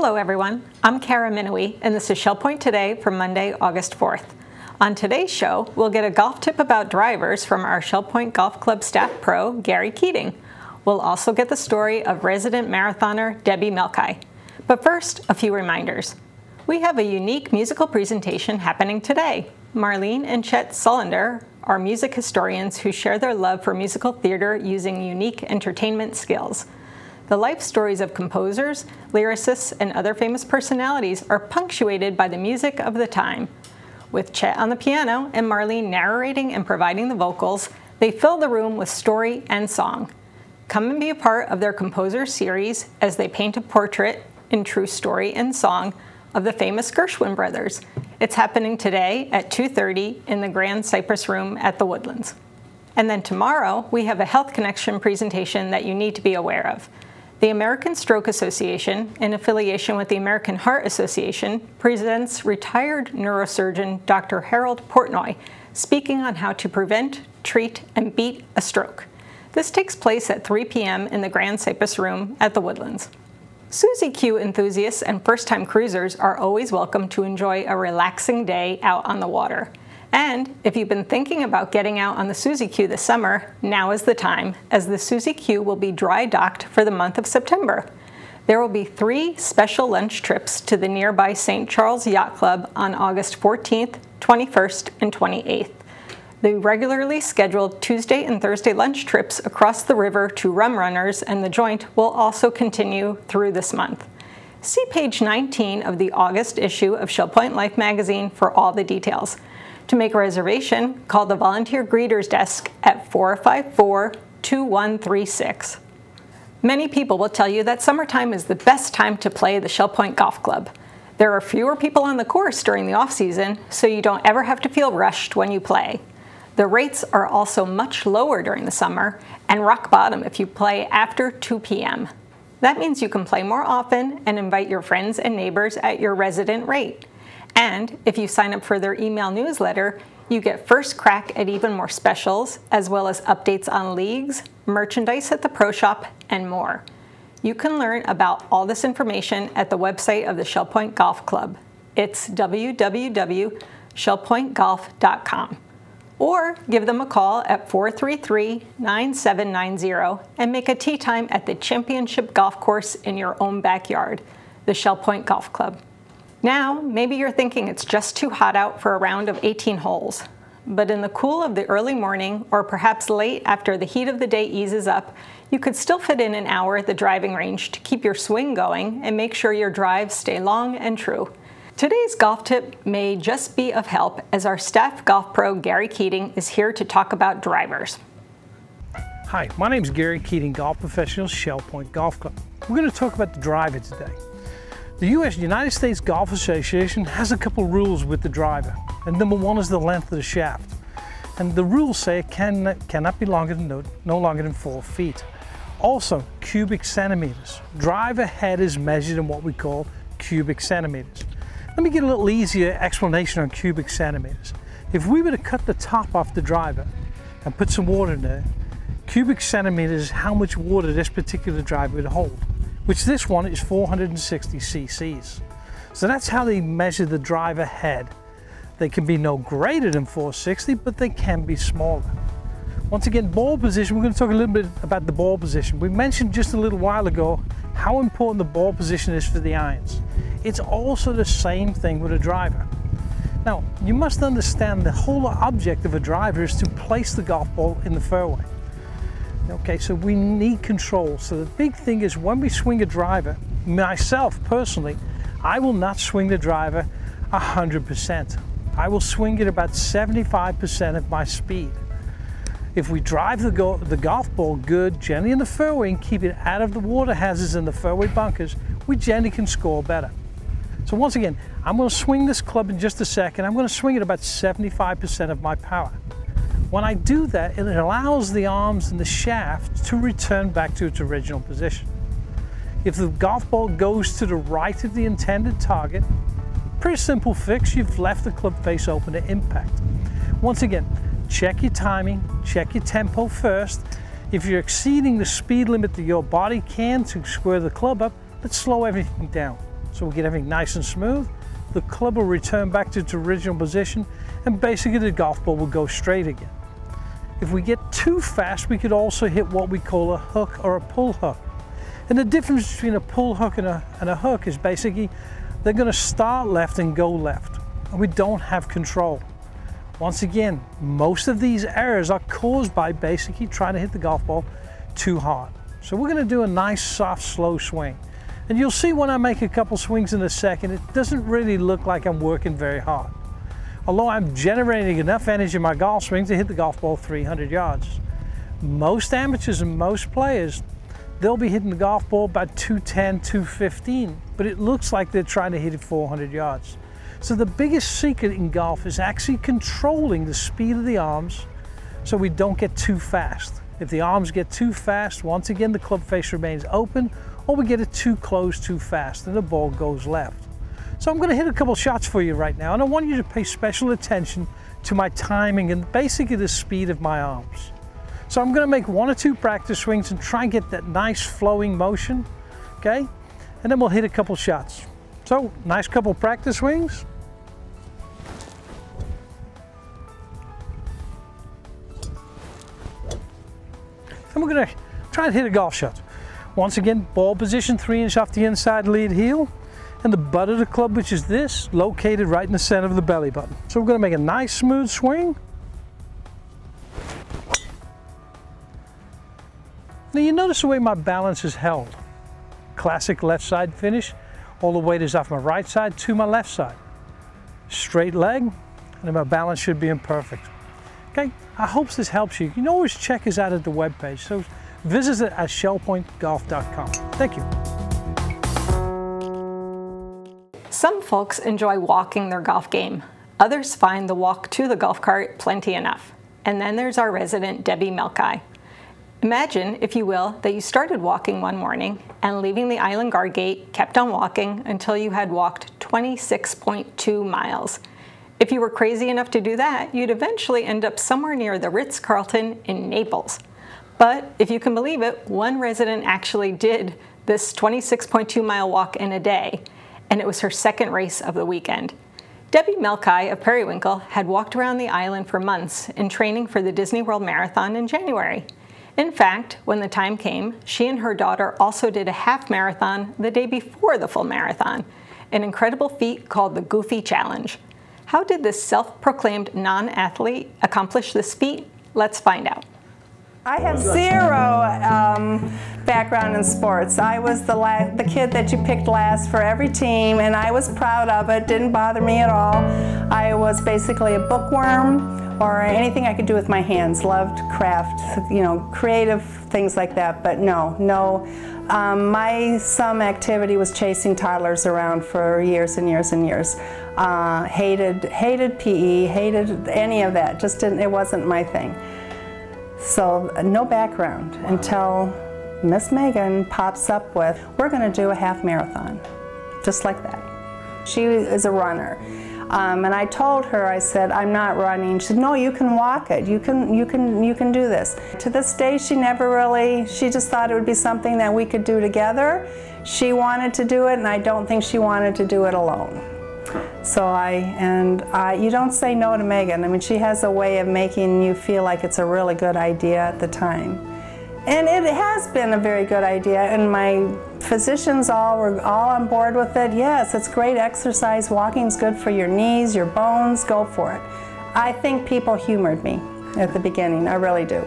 Hello everyone, I'm Kara Minowie, and this is Shell Point Today for Monday, August 4th. On today's show, we'll get a golf tip about drivers from our Shell Point Golf Club staff pro, Gary Keating. We'll also get the story of resident marathoner Debbie Melchi. But first, a few reminders. We have a unique musical presentation happening today. Marlene and Chet Sullender are music historians who share their love for musical theater using unique entertainment skills. The life stories of composers, lyricists, and other famous personalities are punctuated by the music of the time. With Chet on the piano and Marlene narrating and providing the vocals, they fill the room with story and song. Come and be a part of their composer series as they paint a portrait in true story and song of the famous Gershwin brothers. It's happening today at 2:30 in the Grand Cypress Room at the Woodlands. And then tomorrow, we have a Health Connection presentation that you need to be aware of. The American Stroke Association, in affiliation with the American Heart Association, presents retired neurosurgeon Dr. Harold Portnoy speaking on how to prevent, treat, and beat a stroke. This takes place at 3 p.m. in the Grand Cypress Room at the Woodlands. Suzy Q enthusiasts and first-time cruisers are always welcome to enjoy a relaxing day out on the water. And if you've been thinking about getting out on the Suzy Q this summer, now is the time, as the Suzy Q will be dry docked for the month of September. There will be 3 special lunch trips to the nearby St. Charles Yacht Club on August 14th, 21st, and 28th. The regularly scheduled Tuesday and Thursday lunch trips across the river to Rum Runners and The Joint will also continue through this month. See page 19 of the August issue of Shell Point Life magazine for all the details. To make a reservation, call the Volunteer Greeters Desk at 454-2136. Many people will tell you that summertime is the best time to play the Shell Point Golf Club. There are fewer people on the course during the off-season, so you don't ever have to feel rushed when you play. The rates are also much lower during the summer and rock bottom if you play after 2 p.m. That means you can play more often and invite your friends and neighbors at your resident rate. And if you sign up for their email newsletter, you get first crack at even more specials, as well as updates on leagues, merchandise at the pro shop, and more. You can learn about all this information at the website of the Shell Point Golf Club. It's www.shellpointgolf.com. Or give them a call at 433-9790 and make a tee time at the Championship Golf Course in your own backyard, the Shell Point Golf Club. Now, maybe you're thinking it's just too hot out for a round of 18 holes. But in the cool of the early morning, or perhaps late after the heat of the day eases up, you could still fit in an hour at the driving range to keep your swing going and make sure your drives stay long and true. Today's golf tip may just be of help, as our staff golf pro Gary Keating is here to talk about drivers. Hi, my name is Gary Keating, golf professional, Shell Point Golf Club. We're going to talk about the driver today. The United States Golf Association has a couple rules with the driver, and number 1 is the length of the shaft. And the rules say it cannot be no longer than 4 feet. Also, cubic centimeters. Driver head is measured in what we call cubic centimeters. Let me get a little easier explanation on cubic centimeters. If we were to cut the top off the driver and put some water in there, cubic centimeters is how much water this particular driver would hold, which this one is 460 cc's. So that's how they measure the driver head. They can be no greater than 460, but they can be smaller. Once again, ball position, we're going to talk a little bit about the ball position. We mentioned just a little while ago how important the ball position is for the irons. It's also the same thing with a driver. Now, you must understand the whole object of a driver is to place the golf ball in the fairway. Okay, so we need control. So the big thing is when we swing a driver, myself personally, I will not swing the driver 100%. I will swing it about 75% of my speed. If we drive the golf ball good, gently in the fairway, and keep it out of the water hazards and the fairway bunkers, we generally can score better. So once again, I'm going to swing this club in just a second. I'm going to swing it about 75% of my power. When I do that, it allows the arms and the shaft to return back to its original position. If the golf ball goes to the right of the intended target, pretty simple fix, you've left the club face open to impact. Once again, check your timing, check your tempo first. If you're exceeding the speed limit that your body can to square the club up, let's slow everything down. So we'll get everything nice and smooth. The club will return back to its original position, and basically the golf ball will go straight again. If we get too fast, we could also hit what we call a hook or a pull hook. And the difference between a pull hook and a hook is basically they're going to start left and go left, and we don't have control. Once again, most of these errors are caused by basically trying to hit the golf ball too hard. So we're going to do a nice, soft, slow swing. And you'll see when I make a couple swings in a second, it doesn't really look like I'm working very hard, although I'm generating enough energy in my golf swing to hit the golf ball 300 yards. Most amateurs and most players, they'll be hitting the golf ball about 210, 215, but it looks like they're trying to hit it 400 yards. So the biggest secret in golf is actually controlling the speed of the arms so we don't get too fast. If the arms get too fast, once again the club face remains open, or we get it too close too fast and the ball goes left. So I'm going to hit a couple shots for you right now, and I want you to pay special attention to my timing and basically the speed of my arms. So I'm going to make 1 or 2 practice swings and try and get that nice flowing motion, okay? And then we'll hit a couple shots. So, nice couple practice swings. And we're going to try and hit a golf shot. Once again, ball position 3 inches off the inside lead heel, and the butt of the club, which is this, located right in the center of the belly button. So we're going to make a nice smooth swing. Now you notice the way my balance is held. Classic left side finish. All the weight is off my right side to my left side. Straight leg, and then my balance should be perfect. Okay, I hope this helps you. You can always check us out at the webpage, so visit it at shellpointgolf.com. Thank you. Some folks enjoy walking their golf game. Others find the walk to the golf cart plenty enough. And then there's our resident Debbie Melchi. Imagine, if you will, that you started walking one morning and leaving the island guard gate, kept on walking until you had walked 26.2 miles. If you were crazy enough to do that, you'd eventually end up somewhere near the Ritz-Carlton in Naples. But if you can believe it, one resident actually did this 26.2 mile walk in a day, and it was her second race of the weekend. Debbie Melchi of Periwinkle had walked around the island for months in training for the Disney World Marathon in January. In fact, when the time came, she and her daughter also did a half marathon the day before the full marathon, an incredible feat called the Goofy Challenge. How did this self-proclaimed non-athlete accomplish this feat? Let's find out. I have zero background in sports. I was the kid that you picked last for every team, and I was proud of it. Didn't bother me at all. I was basically a bookworm, or anything I could do with my hands. Loved craft, you know, creative things like that. But no. My some activity was chasing toddlers around for years and years and years. Hated PE, hated any of that. Just didn't. It wasn't my thing. So no background until Miss Megan pops up with, we're going to do a half marathon, just like that. She is a runner, and I told her, I said, I'm not running. She said, no, you can walk it. You can do this. To this day, she never really. She just thought it would be something that we could do together. She wanted to do it, and I don't think she wanted to do it alone. So you don't say no to Megan. I mean, she has a way of making you feel like it's a really good idea at the time. And it has been a very good idea, and my physicians were all on board with it. Yes, it's great exercise. Walking's good for your knees, your bones, go for it. I think people humored me at the beginning, I really do.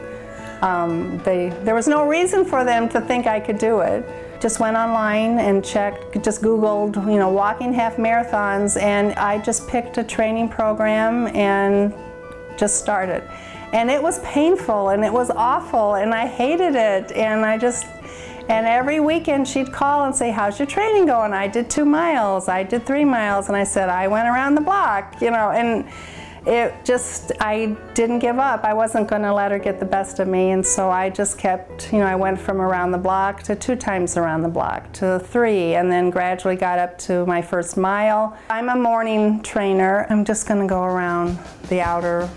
There was no reason for them to think I could do it. Just went online and checked, just Googled, you know, walking half marathons, and I just picked a training program and just started. And it was painful, and it was awful, and I hated it, and and every weekend she'd call and say, how's your training going? I did 2 miles, I did 3 miles, and I said, I went around the block, you know, and I didn't give up. I wasn't going to let her get the best of me, and so I just kept, you know, I went from around the block to 2 times around the block to 3, and then gradually got up to my first mile. I'm a morning trainer. I'm just going to go around the outer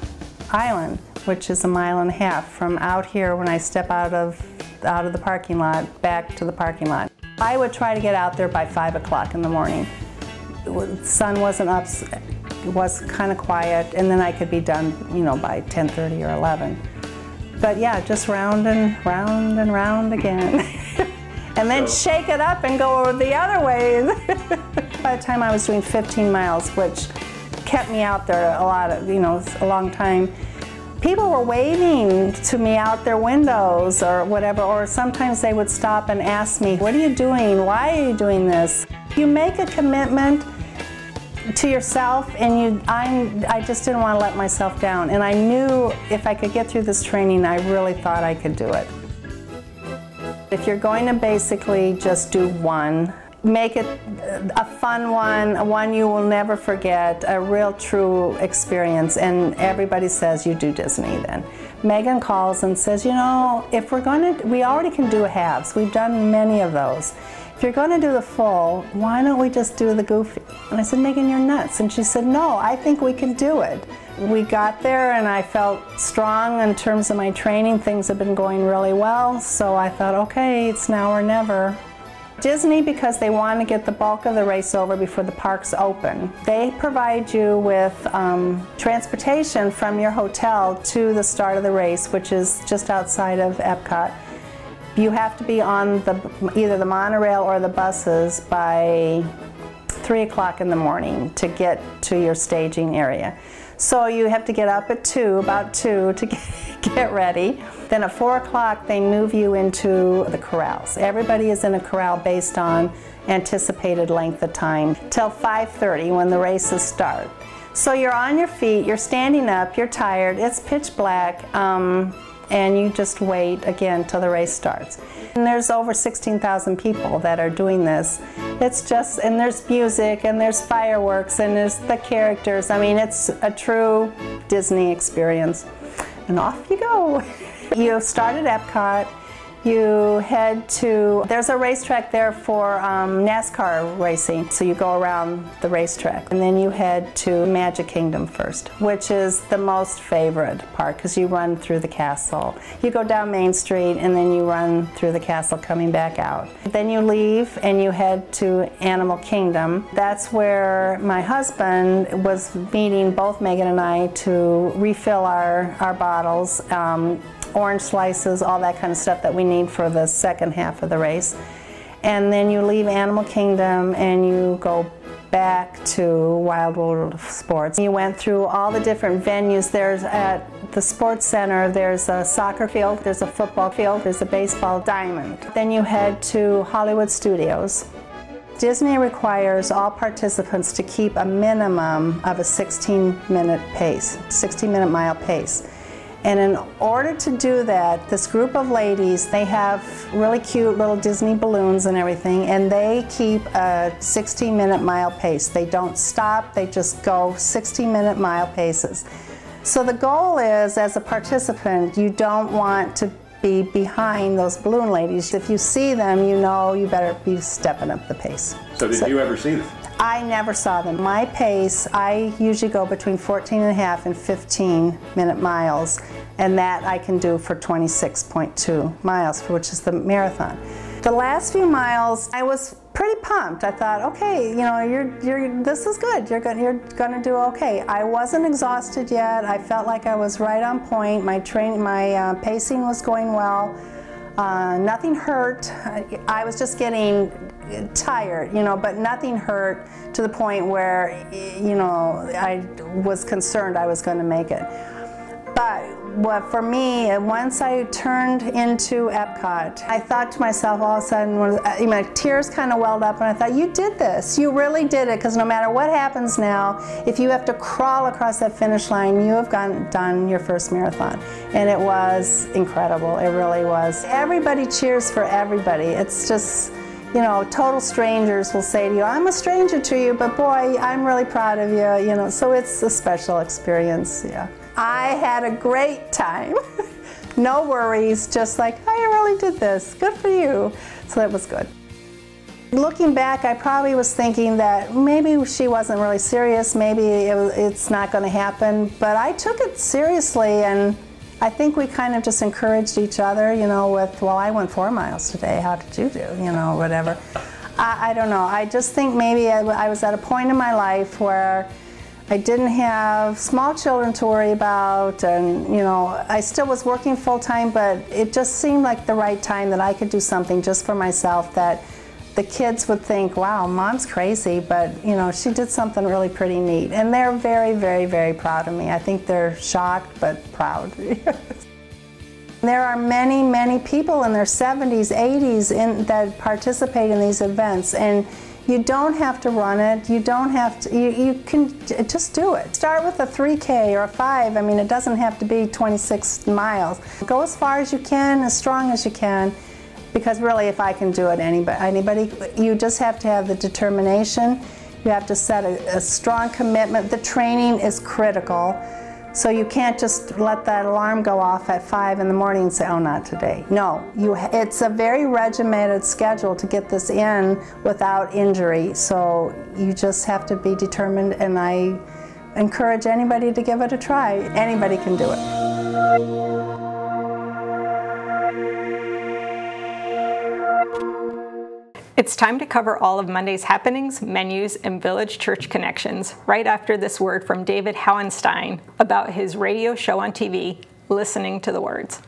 island, which is 1.5 miles from out here when I step out of the parking lot back to the parking lot. I would try to get out there by 5 o'clock in the morning. The sun wasn't up, it was kind of quiet, and then I could be done, you know, by 10:30 or 11. But yeah, just round and round and round again. And then shake it up and go over the other way. By the time I was doing 15 miles, which kept me out there a lot of, you know, a long time, people were waving to me out their windows or whatever, or sometimes they would stop and ask me, what are you doing? Why are you doing this? You make a commitment to yourself, and I just didn't want to let myself down. And I knew if I could get through this training, I really thought I could do it. If you're going to basically just do one, make it a fun one you will never forget, a real true experience, and everybody says you do Disney then. Megan calls and says, you know, if we're going to, we already can do halves. We've done many of those. If you're going to do the full, why don't we just do the goofy? And I said, Megan, you're nuts. And she said, no, I think we can do it. We got there and I felt strong in terms of my training. Things have been going really well. So I thought, okay, it's now or never. Disney, because they want to get the bulk of the race over before the parks open, they provide you with transportation from your hotel to the start of the race, which is just outside of Epcot. You have to be on either the monorail or the buses by 3 o'clock in the morning to get to your staging area. So you have to get up at about 2 to get ready. Then at 4 o'clock they move you into the corrals. Everybody is in a corral based on anticipated length of time till 5:30 when the races start. So you're on your feet, you're standing up, you're tired, it's pitch black, and you just wait again till the race starts. And there's over 16,000 people that are doing this. It's just, and there's music, and there's fireworks, and there's the characters. I mean, it's a true Disney experience. And off you go. You start at Epcot. You head to, there's a racetrack there for NASCAR racing, so you go around the racetrack. And then you head to Magic Kingdom first, which is the most favorite part because you run through the castle. You go down Main Street and then you run through the castle coming back out. Then you leave and you head to Animal Kingdom. That's where my husband was meeting both Megan and I to refill our bottles. Orange slices, all that kind of stuff that we need for the second half of the race. And then you leave Animal Kingdom and you go back to Wild World of Sports. You went through all the different venues. There's at the Sports Center, there's a soccer field, there's a football field, there's a baseball diamond. Then you head to Hollywood Studios. Disney requires all participants to keep a minimum of a 16-minute pace, 16-minute mile pace. And in order to do that, this group of ladies, they have really cute little Disney balloons and everything, and they keep a 16-minute mile pace. They don't stop, they just go 16-minute mile paces. So the goal is, as a participant, you don't want to be behind those balloon ladies. If you see them, you know you better be stepping up the pace. So did you ever see them? I never saw them. My pace, I usually go between 14.5 and 15-minute miles, and that I can do for 26.2 miles, which is the marathon. The last few miles, I was pretty pumped. I thought, okay, you know, this is good. You're gonna do okay. I wasn't exhausted yet. I felt like I was right on point. My pacing was going well. Nothing hurt. I was just getting tired, you know, but nothing hurt to the point where, you know, I was concerned I was going to make it. But for me, once I turned into Epcot, I thought to myself all of a sudden, my tears kind of welled up, and I thought, you did this. You really did it, because no matter what happens now, if you have to crawl across that finish line, you have done your first marathon. And it was incredible. It really was. Everybody cheers for everybody. It's just, you know, total strangers will say to you, I'm a stranger to you, but boy, I'm really proud of you, you know, so it's a special experience, yeah. I had a great time. No worries, just like, I really did this, good for you. So that was good. Looking back, I probably was thinking that maybe she wasn't really serious, maybe it's not going to happen, but I took it seriously, and I think we kind of just encouraged each other, you know, with, well, I went 4 miles today, how did you do, you know, whatever. I don't know, I just think maybe I was at a point in my life where I didn't have small children to worry about, and, you know, I still was working full-time, but it just seemed like the right time that I could do something just for myself that the kids would think, wow, Mom's crazy, but, you know, she did something really pretty neat. And they're very, very, very proud of me. I think they're shocked, but proud. There are many, many people in their 70s, 80s that participate in these events, and you don't have to run it. You don't have to, you can just do it. Start with a 3K or a 5. I mean, it doesn't have to be 26 miles. Go as far as you can, as strong as you can. Because really, if I can do it, anybody, you just have to have the determination. You have to set a strong commitment. The training is critical. So you can't just let that alarm go off at 5 in the morning and say, oh, not today. No, it's a very regimented schedule to get this in without injury. So you just have to be determined, and I encourage anybody to give it a try. Anybody can do it. It's time to cover all of Monday's happenings, menus, and village church connections right after this word from David Hauenstein about his radio show on TV, Listening to the Words.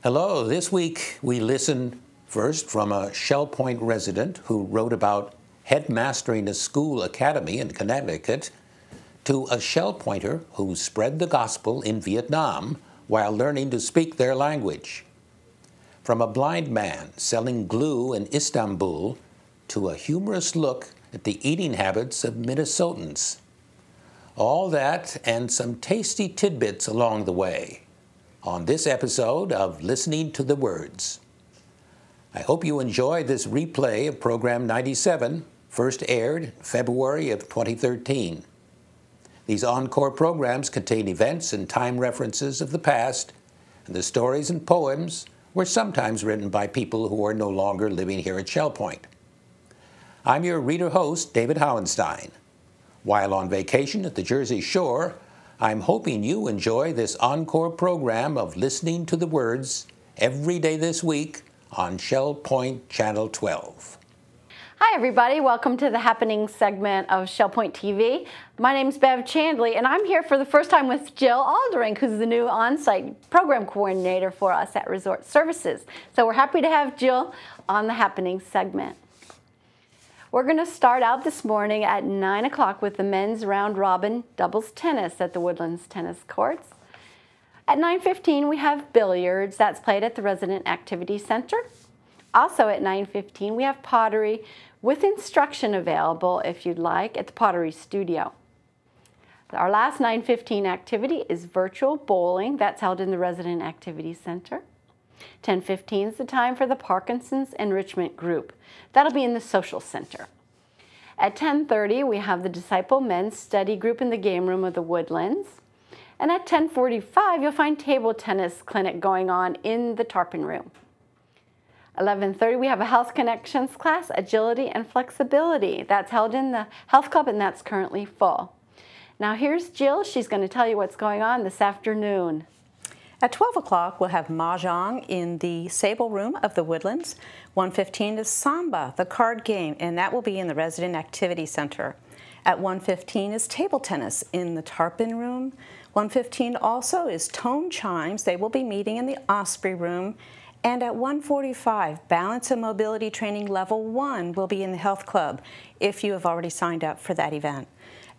Hello. This week we listened first from a Shell Point resident who wrote about headmastering a school academy in Connecticut to a Shell Pointer who spread the gospel in Vietnam while learning to speak their language. From a blind man selling glue in Istanbul to a humorous look at the eating habits of Minnesotans. All that and some tasty tidbits along the way on this episode of Listening to the Words. I hope you enjoy this replay of Program 97, first aired February of 2013. These encore programs contain events and time references of the past, and the stories and poems were sometimes written by people who are no longer living here at Shell Point. I'm your reader-host, David Hauenstein. While on vacation at the Jersey Shore, I'm hoping you enjoy this encore program of Listening to the Words every day this week on Shell Point Channel 12. Hi everybody, welcome to the Happening segment of Shell Point TV. My name's Bev Chandley, and I'm here for the first time with Jill Aldering, who's the new on-site program coordinator for us at Resort Services. So we're happy to have Jill on the Happening segment. We're going to start out this morning at 9 o'clock with the men's round robin doubles tennis at the Woodlands Tennis Courts. At 9:15 we have billiards, that's played at the Resident Activity Center. Also at 9:15 we have pottery with instruction available if you'd like at the Pottery Studio. Our last 9:15 activity is virtual bowling, that's held in the Resident Activity Center. 10:15 is the time for the Parkinson's Enrichment Group. That'll be in the Social Center. At 10:30 we have the Disciple Men's Study Group in the game room of the Woodlands. And at 10:45 you'll find table tennis clinic going on in the Tarpon Room. 11:30 we have a Health Connections class, Agility and Flexibility. That's held in the Health Club and that's currently full. Now here's Jill. She's going to tell you what's going on this afternoon. At 12 o'clock, we'll have Mahjong in the Sable Room of the Woodlands. 1:15 is Samba, the card game, and that will be in the Resident Activity Center. At 1:15 is Table Tennis in the Tarpon Room. 1:15 also is Tone Chimes. They will be meeting in the Osprey Room. And at 1:45, Balance and Mobility Training Level 1 will be in the Health Club if you have already signed up for that event.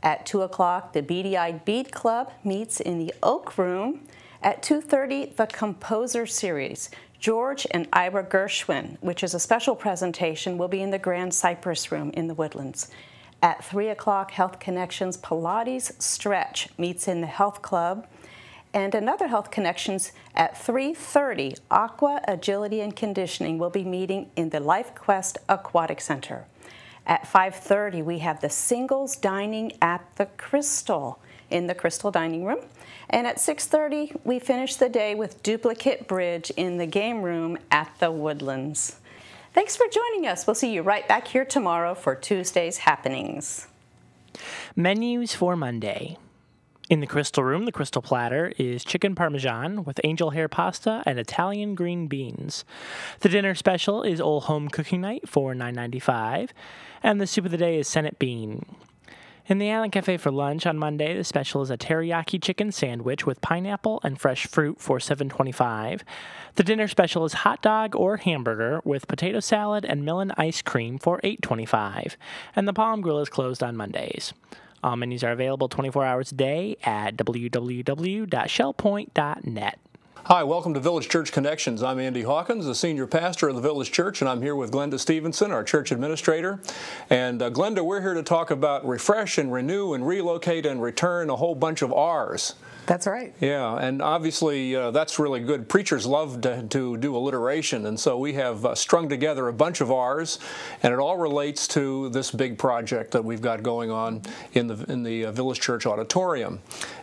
At 2 o'clock, the Beady-Eyed Bead Club meets in the Oak Room. At 2:30, the Composer Series, George and Ira Gershwin, which is a special presentation, will be in the Grand Cypress Room in the Woodlands. At 3 o'clock, Health Connections Pilates Stretch meets in the Health Club. And another Health Connections at 3:30, Aqua, Agility and Conditioning will be meeting in the Life Quest Aquatic Center. At 5:30, we have the Singles Dining at the Crystal in the Crystal Dining Room. And at 6:30, we finish the day with Duplicate Bridge in the Game Room at the Woodlands. Thanks for joining us. We'll see you right back here tomorrow for Tuesday's Happenings. Menus for Monday. In the Crystal Room, the Crystal Platter is chicken parmesan with angel hair pasta and Italian green beans. The dinner special is Old Home Cooking Night for $9.95, and the soup of the day is Senate Bean. In the Island Cafe for lunch on Monday, the special is a teriyaki chicken sandwich with pineapple and fresh fruit for $7.25. The dinner special is hot dog or hamburger with potato salad and melon ice cream for $8.25. And the Palm Grill is closed on Mondays. All menus are available 24 hours a day at www.shellpoint.net. Hi, welcome to Village Church Connections. I'm Andy Hawkins, the senior pastor of the Village Church, and I'm here with Glenda Stephenson, our church administrator. And Glenda, we're here to talk about refresh and renew and relocate and return, a whole bunch of R's. That's right. Yeah, and obviously that's really good. Preachers love to do alliteration, and so we have strung together a bunch of R's, and it all relates to this big project that we've got going on in the Village Church auditorium.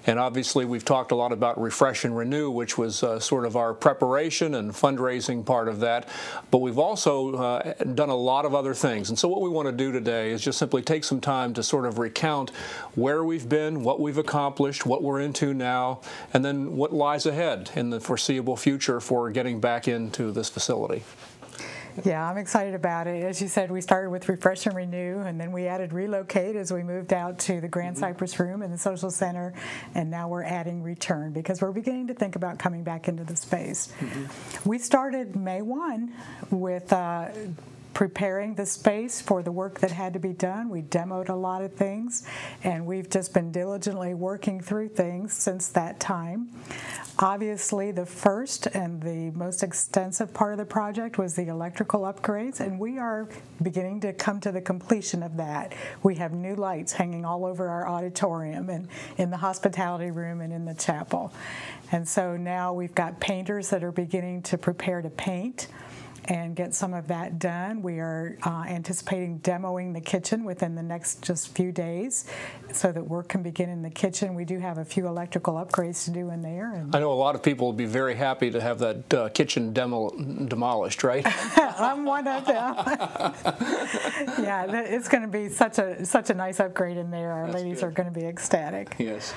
And obviously we've talked a lot about refresh and renew, which was sort of our preparation and fundraising part of that, but we've also done a lot of other things. And so what we want to do today is just simply take some time to sort of recount where we've been, what we've accomplished, what we're into now, and then what lies ahead in the foreseeable future for getting back into this facility. Yeah, I'm excited about it. As you said, we started with Refresh and Renew, and then we added Relocate as we moved out to the Grand Cypress Room and the Social Center, and now we're adding Return because we're beginning to think about coming back into the space. We started May 1 with preparing the space for the work that had to be done. We demoed a lot of things, and we've just been diligently working through things since that time. Obviously, the first and the most extensive part of the project was the electrical upgrades, and we are beginning to come to the completion of that. We have new lights hanging all over our auditorium and in the hospitality room and in the chapel. And so now we've got painters that are beginning to prepare to paint and get some of that done. We are anticipating demoing the kitchen within the next just few days so that work can begin in the kitchen. We do have a few electrical upgrades to do in there. And I know a lot of people will be very happy to have that kitchen demolished, right? I'm one of them. Yeah, it's going to be such a nice upgrade in there. Our ladies are going to be ecstatic. Yes.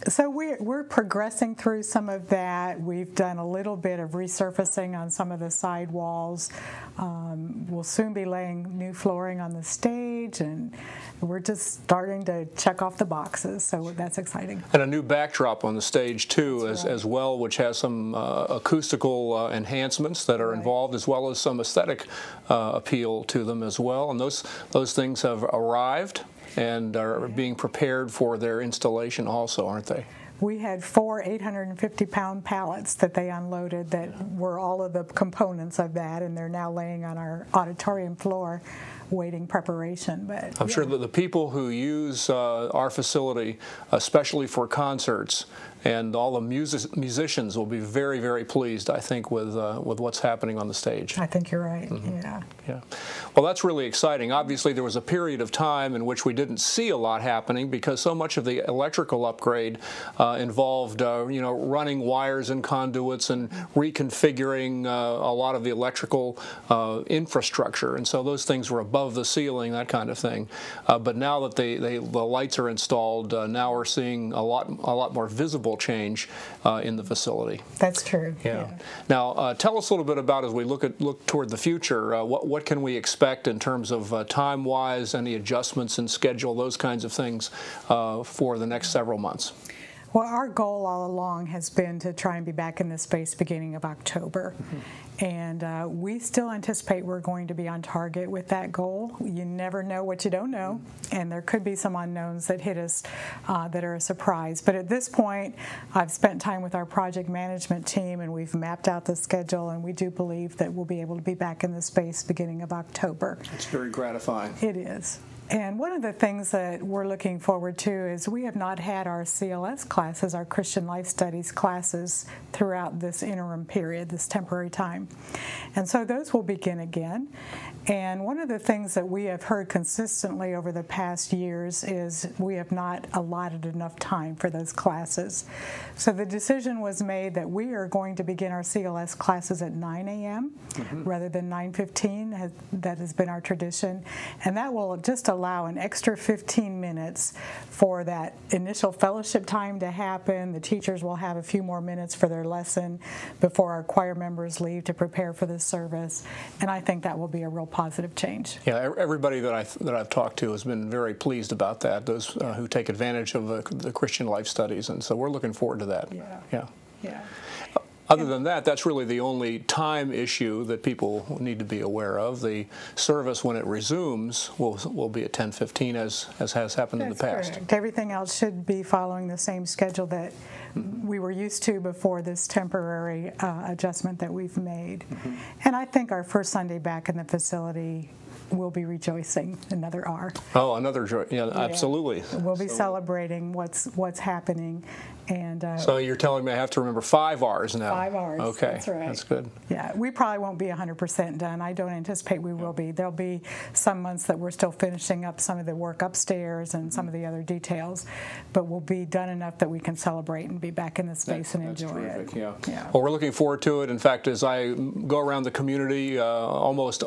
So we're progressing through some of that. We've done a little bit of resurfacing on some of the side walls. We'll soon be laying new flooring on the stage, and we're just starting to check off the boxes, so that's exciting. And a new backdrop on the stage, too, as well, which has some acoustical enhancements that are involved, as well as some aesthetic appeal to them as well. And those things have arrived and are being prepared for their installation also, aren't they? We had 4 850-pound pallets that they unloaded that were all of the components of that, and they're now laying on our auditorium floor waiting preparation. But I'm sure that the people who use our facility, especially for concerts, and all the musicians will be very, very pleased, I think, with what's happening on the stage. I think you're right. Yeah. Well, that's really exciting. Obviously, there was a period of time in which we didn't see a lot happening because so much of the electrical upgrade involved, running wires and conduits and reconfiguring a lot of the electrical infrastructure, and so those things were above the ceiling, that kind of thing. But now that the lights are installed, now we're seeing a lot more visible change in the facility. That's true. Yeah. Now, tell us a little bit about, as we look toward the future, what can we expect in terms of time-wise, any adjustments in schedule, those kinds of things for the next several months? Well, our goal all along has been to try and be back in this space beginning of October. And we still anticipate we're going to be on target with that goal. You never know what you don't know, and there could be some unknowns that hit us that are a surprise. But at this point, I've spent time with our project management team, and we've mapped out the schedule, and we do believe that we'll be able to be back in the space beginning of October. It's very gratifying. It is. And one of the things that we're looking forward to is we have not had our CLS classes, our Christian Life Studies classes, throughout this interim period, this temporary time. And so those will begin again. And one of the things that we have heard consistently over the past years is we have not allotted enough time for those classes. So the decision was made that we are going to begin our CLS classes at 9 a.m. rather than 9:15. That has been our tradition. And that will just allow an extra 15 minutes for that initial fellowship time to happen. The teachers will have a few more minutes for their lesson before our choir members leave to prepare for the service. And I think that will be a real positive change. Yeah, everybody that I've talked to has been very pleased about that, those who take advantage of the Christian life studies, and so we're looking forward to that. Yeah. Other than that, that's really the only time issue that people need to be aware of. The service, when it resumes, will be at 10:15, as has happened in the past. Correct. Everything else should be following the same schedule that we were used to before this temporary adjustment that we've made. And I think our first Sunday back in the facility, we'll be rejoicing. Another R. Oh, another joy. Yeah, absolutely. We'll be celebrating what's happening. And so you're telling me I have to remember 5 R's now? 5 R's. Okay, that's right. That's good. Yeah, we probably won't be 100% done. I don't anticipate we will be. There'll be some months that we're still finishing up some of the work upstairs and some of the other details, but we'll be done enough that we can celebrate and be back in the space and enjoy terrific, it. Yeah. Well, we're looking forward to it. In fact, as I go around the community, almost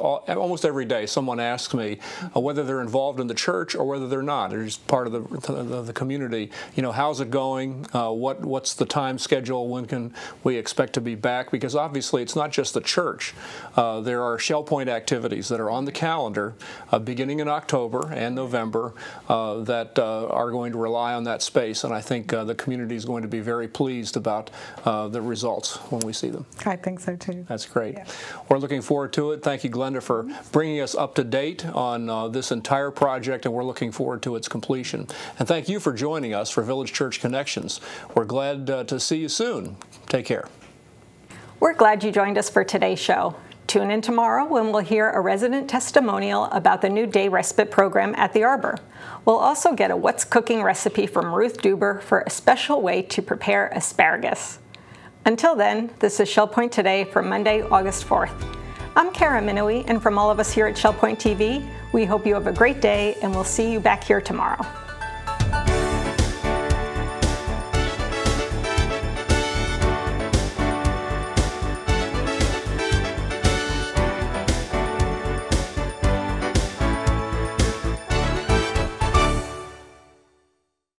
every day, someone asks me whether they're involved in the church or whether they're not. They're just part of the community. You know, how's it going? What's the time schedule? When can we expect to be back? Because obviously it's not just the church. There are Shell Point activities that are on the calendar beginning in October and November that are going to rely on that space, and I think the community is going to be very pleased about the results when we see them. I think so too. That's great. Yeah. We're looking forward to it. Thank you, Glenda, for bringing us up to date on this entire project, and we're looking forward to its completion. And thank you for joining us for Village Church Connections. We're glad to see you soon. Take care. We're glad you joined us for today's show. Tune in tomorrow when we'll hear a resident testimonial about the new day respite program at the Arbor. We'll also get a What's Cooking recipe from Ruth Duber for a special way to prepare asparagus. Until then, this is Shell Point Today for Monday, August 4th. I'm Kara Minowie, and from all of us here at Shell Point TV, we hope you have a great day, and we'll see you back here tomorrow.